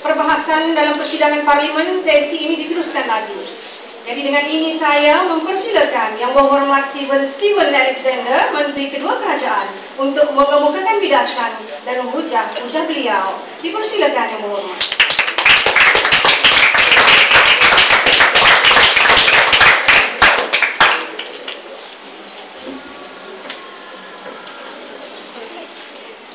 perbahasan dalam persidangan parlimen sesi ini diteruskan lagi. Jadi dengan ini saya mempersilakan Yang Berhormat Stephen Alexander, Menteri Kedua Kerajaan, untuk mengemukakan bidasan dan menghujah beliau. Dipersilakan Yang Berhormat.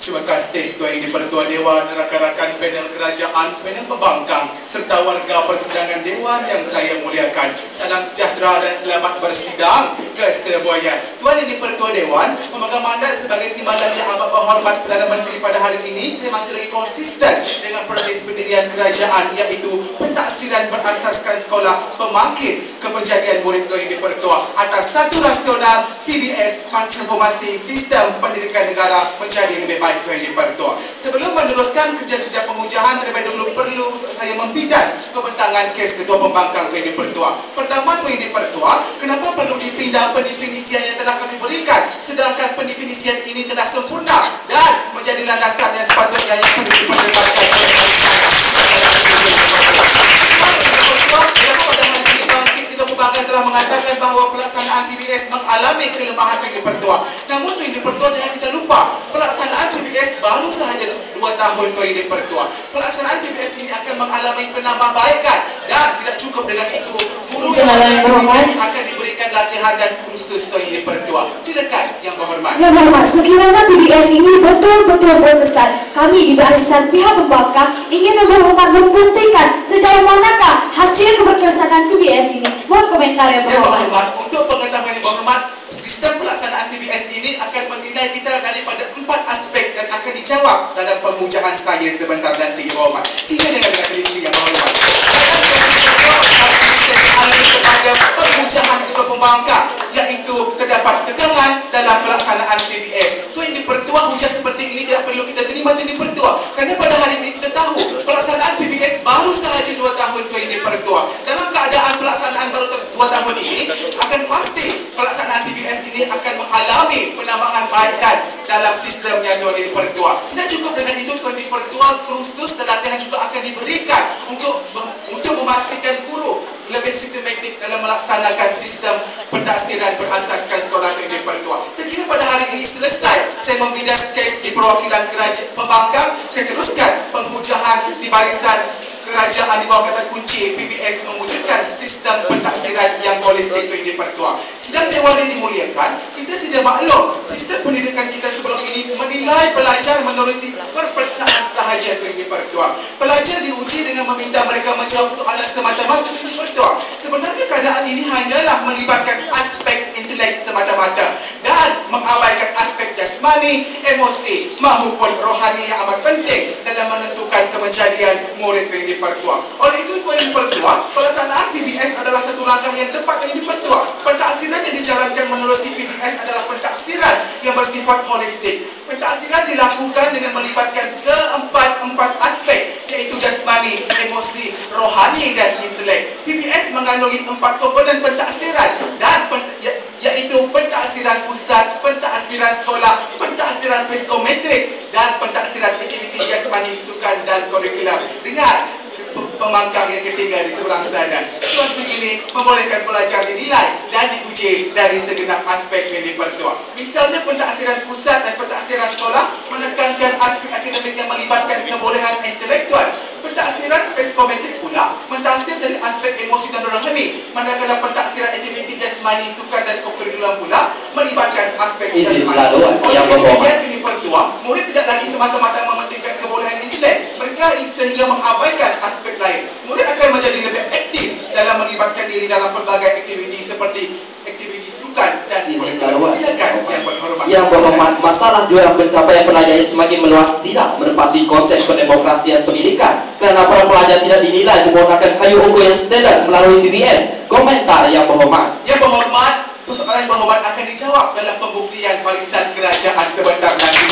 Terima kasih Tuan Yang di-Pertua Dewan, rakan-rakan panel kerajaan, panel pembangkang serta warga persidangan Dewan yang saya muliakan. Salam sejahtera dan selamat bersidang ke semuanya. Tuan Yang di-Pertua Dewan memegang mandat sebagai timbalan yang amat berhormat Perdana Menteri pada hari ini. Saya masih lagi konsisten dengan premis pendirian kerajaan, iaitu pentaksiran berasaskan sekolah pembangkit kepenjadian murid Tuan Yang di-Pertua atas satu rasional PBS transformasi sistem pendidikan negara menjadi lebih baik. Tuan Yang di-Pertua. Sebelum meneruskan kerja-kerja pengujahan, terlebih dahulu perlu untuk saya membidas pembentangan kes Ketua Pembangkang Tuan Yang di-Pertua. Pertama, Tuan Yang di-Pertua, kenapa perlu dipindah pendefinisian yang telah kami berikan, sedangkan pendefinisian ini telah sempurna dan menjadi landasan yang sepatutnya yang perlu diperdebatkan oleh Pembangkang telah mengatakan bahawa pelaksanaan PBS mengalami kelemahan Tuan Yang di-Pertua. Namun Tuan Yang di-Pertua, jangan kita lupa, pelaksanaan PBS baru sahaja 2 tahun Tuan Yang di-Pertua. Pelaksanaan PBS ini akan mengalami penambahbaikan dan tidak cukup dengan itu, guru yang PBS akan diberikan latihan dan kursus Tuan Yang di-Pertua. Silakan Yang Berhormat. Yang Berhormat, sekiranya PBS ini betul-betul berkesan, kami di barisan pihak pembangkang ingin Yang Berhormat membuktikan sejauh manakah hasil keberkesanan PBS ini. Mohon komentar Yang Berhormat. Untuk pengetahuan Yang Berhormat, sistem pelaksanaan PBS ini akan menilai kita daripada 4 aspek dan akan dijawab dalam pemujahan saya sebentar nanti Yang Berhormat. Sila dengan teliti Yang Berhormat. Kepada pemujahan Ketua Pembangkang, iaitu terdapat kekangan dalam pelaksanaan PBS. Tuan Yang di-Pertua, hujah seperti ini tidak perlu kita terima Tuan Yang di-Pertua, kerana pada hari ini kita tahu pelaksanaan PBS baru sahaja 2 tahun Tuan Yang di-Pertua. Dalam keadaan pelaksanaan baru 2 tahun ini, akan pasti pelaksanaan PBS ini akan mengalami penambahan baikan dalam sistemnya Tuan Yang di-Pertua. Tidak cukup dengan itu, Tuan Yang di-Pertua, kursus dan latihan juga akan diberikan untuk memastikan guru lebih sistematik dalam melaksanakan sistem pentaksiran berasaskan sekolah Tuan Yang di-Pertua. Sekiranya pada hari ini selesai saya membidas kes di perwakilan kerajaan pembangkang, saya teruskan penghujahan di barisan kerajaan di bawah kata kunci PBS mewujudkan sistem pentaksiran yang holistik Tuan Yang di-Pertua. Sidang Dewan yang dimuliakan, kita sedia maklum sistem pendidikan kita sebelum ini menilai pelajar menerusi perperiksaan sahaja Tuan Yang di-Pertua. Pelajar diuji dengan meminta mereka menjawab soalan semata-mata Tuan Yang di-Pertua. Sebenarnya keadaan ini hanyalah melibatkan aspek intelek semata-mata dan mengabaikan aspek jasmani, emosi maupun rohani yang amat penting dalam menentukan kemenjadian murid Tuan Yang di-Pertua. Oleh itu Tuan Yang di-Pertua, pelaksanaan PBS adalah satu langkah yang tepat Tuan Yang di-Pertua. Pentaksiran yang dijalankan menerusi PBS adalah pentaksiran yang bersifat holistik. Pentaksiran dilakukan dengan melibatkan keempat aspek, iaitu jasmani, emosi, rohani dan intelek. PBS mengandungi 4 komponen pentaksiran dan iaitu pentaksiran pusat, pentaksiran sekolah, pentaksiran psikometrik dan pentaksiran aktiviti jasmani, sukan dan kurikular. Dengar pembangkang yang ketiga di seberang sana. Situasi ini membolehkan pelajar dinilai dan diuji dari segenap aspek yang di-Pertua. Misalnya pentaksiran pusat dan pentaksiran sekolah menekankan aspek akademik yang melibatkan kebolehan intelektual. Pentaksiran psikometrik pula mentaksir dari aspek emosi dan rohani, manakala pentaksiran aktiviti jasmani, sukan dan kurikular pula melibatkan aspek jasmani. Oleh kemudian yang di-Pertua, murid tidak lagi semata-mata mementingkan kebolehan intelek, mereka sehingga mengabaikan aspek lain. Murid akan menjadi lebih aktif dalam melibatkan diri dalam pelbagai aktiviti seperti aktiviti sukan dan kurikular. Silakan Yang Berhormat. Yang Berhormat, masalah jurang pencapaian pelajar semakin meluas tidak menepati konsep pendemokrasian pendidikan kerana para pelajar tidak dinilai menggunakan kayu unggul yang standar melalui PBS. Komentar Yang Berhormat. Yang Berhormat, persoalan Yang Berhormat akan dijawab dalam pembuktian barisan kerajaan sebentar nanti.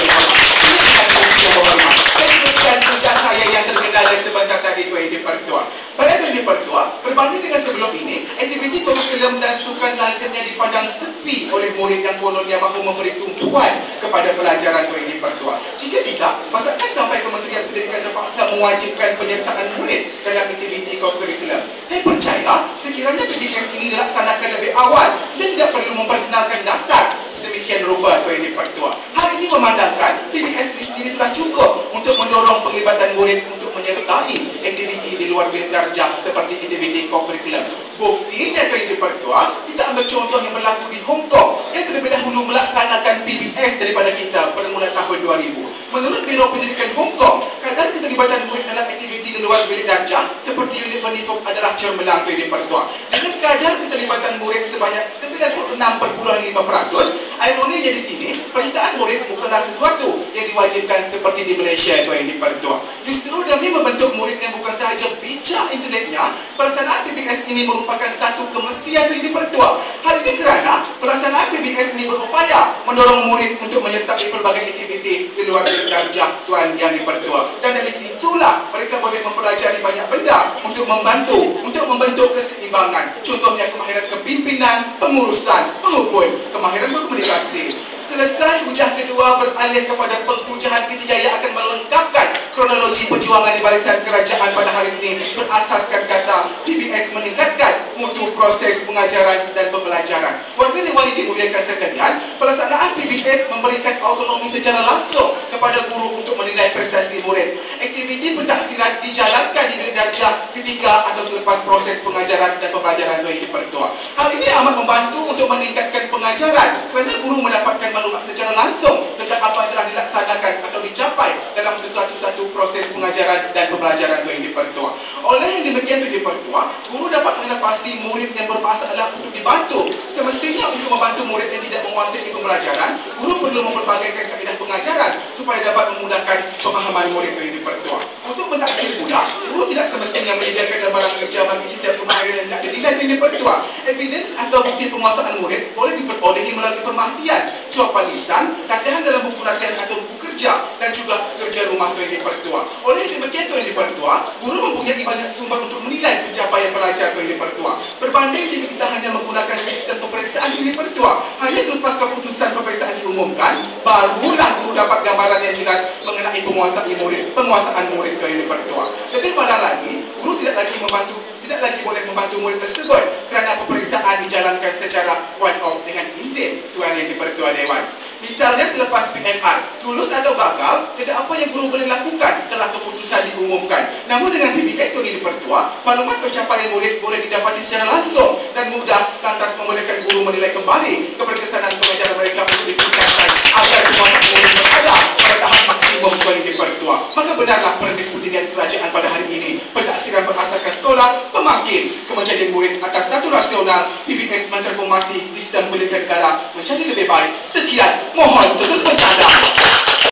Yang Berhormat, saya teruskan hujah saya yang terkendala sebentar tadi Tuan Yang di-Pertua. Pada Tuan Yang di-Pertua, berbanding dengan sebelum ini, aktiviti kurikulum dan sukan lazimnya dipandang sepi oleh murid yang kononnya mahu memberi tumpuan kepada pelajaran Tuan Yang di-Pertua. Jika tidak, masakan sampai Kementerian Pendidikan terpaksa mewajibkan penyertaan murid dalam aktiviti kurikulum. Saya percaya sekiranya PBS ini dilaksanakan lebih awal, ia tidak perlu memperkenalkan dasar sedemikian rupa Tuan Yang di-Pertua. Hal ini memandangkan PBS ini sendiri sudah cukup untuk mendorong penglibatan murid untuk menyertai aktiviti di luar bilik darjah seperti aktiviti kurikulum. Buktinya Tuan Yang di-Pertua, kita ambil contoh yang berlaku di Hong Kong yang terlebih dahulu melaksanakan PBS daripada kita pada mulai tahun 2000. Menurut Biro Pendidikan Hong Kong, kadar keterlibatan murid dalam aktiviti di luar bilik darjah seperti unit penifuk adalah cemerlang Tuan Yang di-Pertua. Dengan kadar keterlibatan murid sebanyak 96.5%, ironinya di sini, penyertaan murid bukanlah sesuatu yang diwajibkan seperti di Malaysia Tuan Yang di-Pertua. Justru demi membentuk murid yang bukan sahaja bijak inteleknya, pelaksanaan PBS ini merupakan satu kemestian Tuan Yang di-Pertua. Hal ini kerana pelaksanaan PBS ini berupaya mendorong murid untuk menyertai pelbagai aktiviti di luar bilik darjah Tuan Yang di-Pertua. Dan dari situlah mereka boleh mempelajari banyak benda untuk membentuk keseimbangan. Contohnya kemahiran kepimpinan, pengurusan, penghubung, kemahiran berkomunikasi. Selesai hujah kedua beralih kepada penghujahan ketiga yang akan melengkapkan kronologi perjuangan di barisan kerajaan pada hari ini berasaskan kata PBS meningkatkan mutu proses pengajaran dan pembelajaran. Warga-warga dimuliakan sekalian, pelaksanaan PBS memberikan autonomi secara langsung kepada guru untuk menilai prestasi murid. Aktiviti pentaksiran dijalankan di bilik darjah ketika atau selepas proses pengajaran dan pembelajaran Tuan Yang di-Pertua. Hal ini amat membantu untuk meningkatkan pengajaran kerana guru mendapatkan maklumat secara langsung tentang apa yang telah dilaksanakan atau dicapai dalam sesuatu proses pengajaran dan pembelajaran Tuan Yang di-Pertua. Oleh yang demikian Tuan Yang di-Pertua, guru dapat mengenal pasti murid yang bermasalah untuk dibantu. Semestinya untuk membantu murid yang tidak menguasai pembelajaran, guru perlu memperbagaikan kaedah pengajaran supaya dapat memudahkan pemahaman murid Tuan Yang di-Pertua. Untuk mentaksir pula, guru tidak semestinya menyediakan lembaran kerja bagi setiap pemahaman yang tidak dinilai Tuan Yang di-Pertua. Evidence atau bukti penguasaan murid boleh diperolehi melalui pemerhatian, jawapan lisan, latihan dalam buku latihan atau buku kerja dan juga kerja rumah Tuan Yang di-Pertua. Oleh demikian Tuan Yang di-Pertua, guru mempunyai banyak sumber untuk menilai pencapaian pelajar Tuan Yang di-Pertua. Berbanding jika kita hanya menggunakan sistem peperiksaan Tuan Yang di-Pertua, hanya selepas keputusan peperiksaan diumumkan, barulah guru dapat gambaran yang jelas mengenai penguasaan murid Tuan Yang di-Pertua. Lebih parah lagi, guru tidak lagi boleh membantu murid tersebut kerana peperiksaan dijalankan secara one-off dengan izin Tuan Yang di-Pertua Dewan. Misalnya selepas PMR, lulus atau gagal, tidak apa yang guru boleh lakukan setelah keputusan diumumkan. Namun dengan PBS Tuan Yang di-Pertua, maklumat pencapaian murid boleh didapati secara langsung dan mudah, lantas membolehkan guru menilai kembali keberkesanan pengajaran mereka untuk ditingkatkan agar penguasaan murid berada pada tahap maksimum Tuan Yang di-Pertua. Maka benarlah premis pendirian kerajaan pada hari ini, pentaksiran berasaskan sekolah, pemakin kemenjadian murid atas satu rasional. PBS mentransformasi sistem pendidikan negara menjadi lebih baik. Sekian, mohon terus bercanda.